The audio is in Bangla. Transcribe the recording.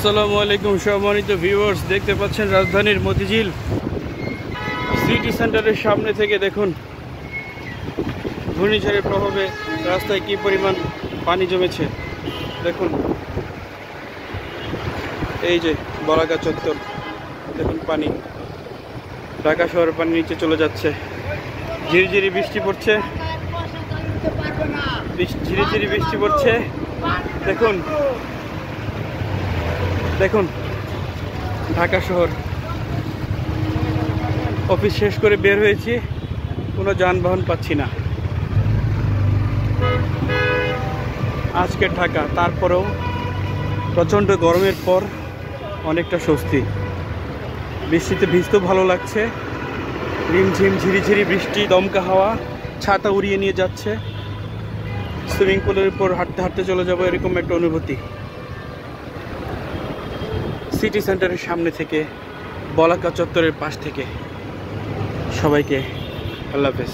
আসসালামু আলাইকুম সম্মানিত ভিউয়ার্স, দেখতে পাচ্ছেন রাজধানীর মতিঝিল সিটি সেন্টারের সামনে থেকে দেখুন ঘূর্ণিঝড়ের প্রভাবে রাস্তায় কি পরিমাণ পানি জমেছে। দেখুন এই যে বলাকা চত্বর, দেখুন পানি, ঢাকা শহরের পানি নিচে চলে যাচ্ছে। ঝিরিঝিরি বৃষ্টি পড়ছে, ঝিরিঝিরি বৃষ্টি পড়ছে। দেখুন দেখুন ঢাকা শহর। অফিস শেষ করে বের হয়েছি, কোনো যানবাহন পাচ্ছি না। আজকে ঢাকা, তারপরেও প্রচণ্ড গরমের পর অনেকটা স্বস্তি। বৃষ্টিতে ভিজতেও ভালো লাগছে। রিমঝিম ঝিরিঝিরি বৃষ্টি, দমকা হাওয়া ছাতা উড়িয়ে নিয়ে যাচ্ছে। সুইমিং পুলের উপর হাঁটতে হাঁটতে চলে যাব, এরকম একটা অনুভূতি। সিটি সেন্টারের সামনে থেকে, বলাকা চত্বরের পাশ থেকে। সবাইকে আল্লাহ হাফেজ।